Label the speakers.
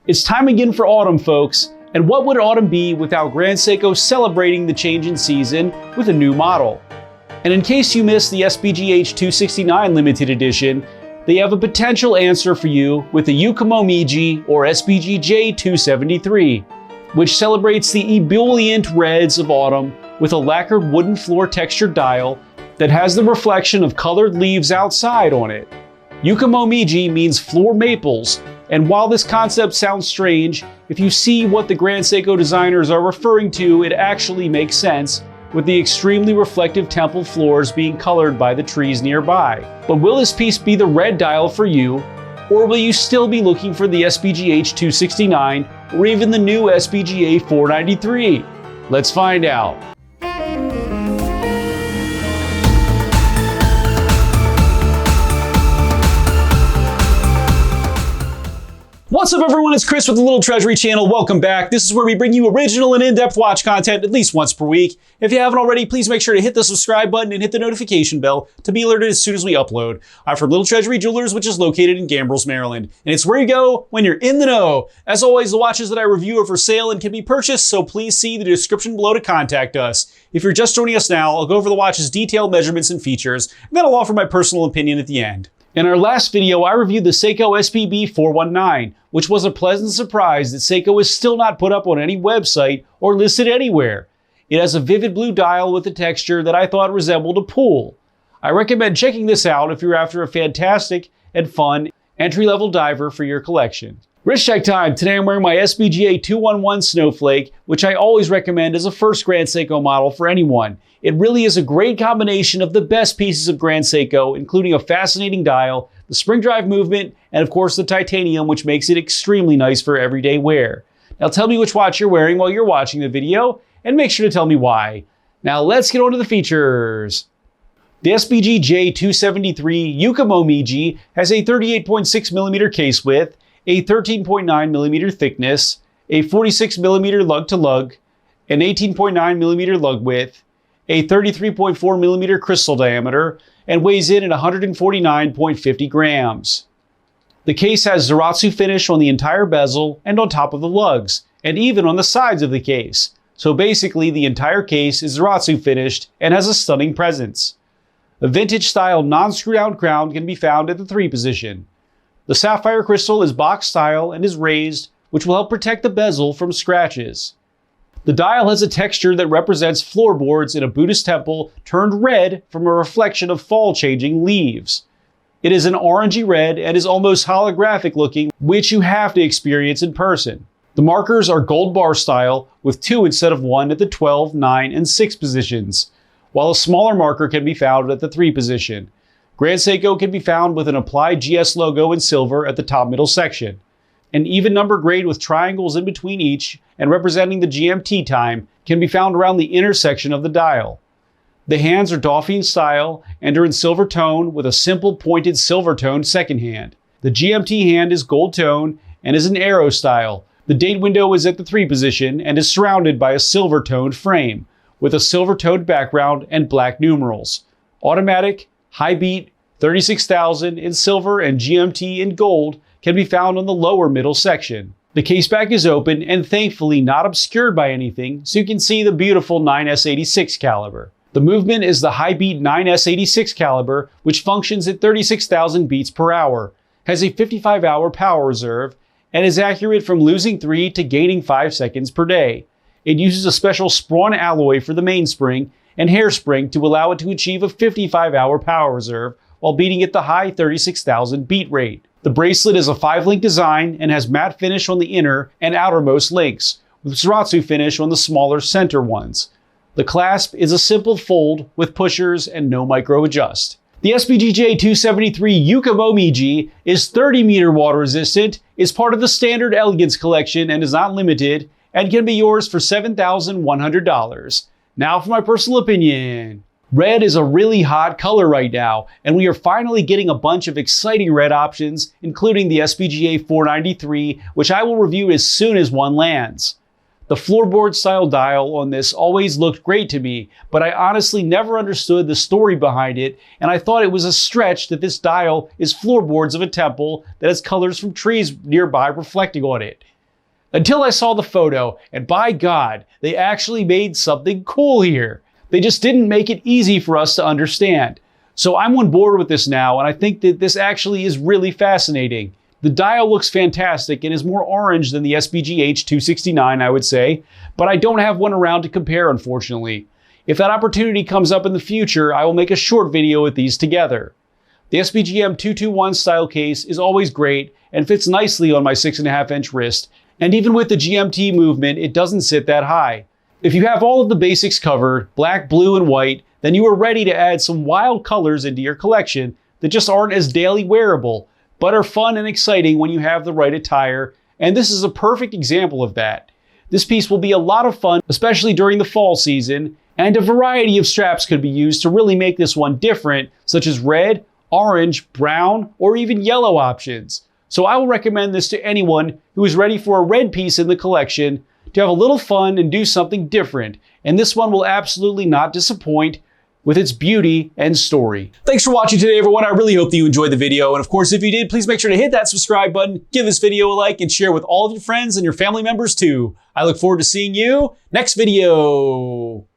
Speaker 1: It's time again for autumn, folks. And what would autumn be without Grand Seiko celebrating the change in season with a new model? And in case you missed the SBGH269 limited edition, they have a potential answer for you with the Yuka Momiji or SBGJ273, which celebrates the ebullient reds of autumn with a lacquered wooden floor textured dial that has the reflection of colored leaves outside on it. Yuka Momiji means floor maples, and while this concept sounds strange, if you see what the Grand Seiko designers are referring to, it actually makes sense, with the extremely reflective temple floors being colored by the trees nearby. But will this piece be the red dial for you, or will you still be looking for the SBGH269 or even the new SBGA493? Let's find out. What's up everyone, it's Chris with the Little Treasury channel. Welcome back. This is where we bring you original and in-depth watch content at least once per week. If you haven't already, please make sure to hit the subscribe button and hit the notification bell to be alerted as soon as we upload. I'm from Little Treasury Jewelers, which is located in Gambrills, Maryland. And it's where you go when you're in the know. As always, the watches that I review are for sale and can be purchased, so please see the description below to contact us. If you're just joining us now, I'll go over the watch's detailed measurements and features, and then I'll offer my personal opinion at the end. In our last video, I reviewed the Seiko SPB419, which was a pleasant surprise that Seiko is still not put up on any website or listed anywhere. It has a vivid blue dial with a texture that I thought resembled a pool. I recommend checking this out if you're after a fantastic and fun entry-level diver for your collection. Wrist check time. Today I'm wearing my SBGA 211 Snowflake, which I always recommend as a first Grand Seiko model for anyone. It really is a great combination of the best pieces of Grand Seiko, including a fascinating dial, the spring drive movement, and of course the titanium, which makes it extremely nice for everyday wear. Now tell me which watch you're wearing while you're watching the video, and make sure to tell me why. Now let's get on to the features. The SBGJ273 Yuka Momiji has a 38.6mm case width, a 13.9mm thickness, a 46mm lug-to-lug, an 18.9mm lug width, a 33.4mm crystal diameter, and weighs in at 149.50 grams. The case has Zaratsu finish on the entire bezel and on top of the lugs, and even on the sides of the case. So basically the entire case is Zaratsu finished and has a stunning presence. A vintage style non-screw down crown can be found at the 3 position. The sapphire crystal is box style and is raised, which will help protect the bezel from scratches. The dial has a texture that represents floorboards in a Buddhist temple turned red from a reflection of fall-changing leaves. It is an orangey red and is almost holographic looking, which you have to experience in person. The markers are gold bar style with 2 instead of 1 at the 12, 9, and 6 positions, while a smaller marker can be found at the 3 position. Grand Seiko can be found with an applied GS logo in silver at the top middle section. An even number grade with triangles in between each and representing the GMT time can be found around the inner section of the dial. The hands are Dauphine style and are in silver tone with a simple pointed silver toned second hand. The GMT hand is gold tone and is an arrow style. The date window is at the 3 position and is surrounded by a silver toned frame with a silver toned background and black numerals. Automatic, high beat, 36,000 in silver and GMT in gold can be found on the lower middle section. The case back is open and thankfully not obscured by anything, so you can see the beautiful 9S86 caliber. The movement is the high beat 9S86 caliber, which functions at 36,000 beats per hour, has a 55-hour power reserve, and is accurate from losing 3 to gaining 5 seconds per day. It uses a special Sprawn alloy for the mainspring and hairspring to allow it to achieve a 55-hour power reserve while beating at the high 36,000 beat rate. The bracelet is a 5-link design and has matte finish on the inner and outermost links, with Zaratsu finish on the smaller center ones. The clasp is a simple fold with pushers and no micro adjust. The SBGJ273 Yuka Momiji is 30 meter water resistant, is part of the standard Elegance Collection and is not limited, and can be yours for $7,100. Now for my personal opinion. Red is a really hot color right now, and we are finally getting a bunch of exciting red options, including the SBGA 493, which I will review as soon as one lands. The floorboard style dial on this always looked great to me, but I honestly never understood the story behind it, and I thought it was a stretch that this dial is floorboards of a temple that has colors from trees nearby reflecting on it. Until I saw the photo, and by God, they actually made something cool here. They just didn't make it easy for us to understand. So I'm on board with this now, and I think that this actually is really fascinating. The dial looks fantastic and is more orange than the SBGH269, I would say, but I don't have one around to compare, unfortunately. If that opportunity comes up in the future, I will make a short video with these together. The SBGM 221 style case is always great and fits nicely on my 6.5-inch wrist, and even with the GMT movement, it doesn't sit that high. If you have all of the basics covered, black, blue, and white, then you are ready to add some wild colors into your collection that just aren't as daily wearable, but are fun and exciting when you have the right attire, and this is a perfect example of that. This piece will be a lot of fun, especially during the fall season, and a variety of straps could be used to really make this one different, such as red, orange, brown, or even yellow options. So I will recommend this to anyone who is ready for a red piece in the collection to have a little fun and do something different. And this one will absolutely not disappoint with its beauty and story. Thanks for watching today, everyone. I really hope that you enjoyed the video. And of course, if you did, please make sure to hit that subscribe button, give this video a like, and share with all of your friends and your family members too. I look forward to seeing you next video.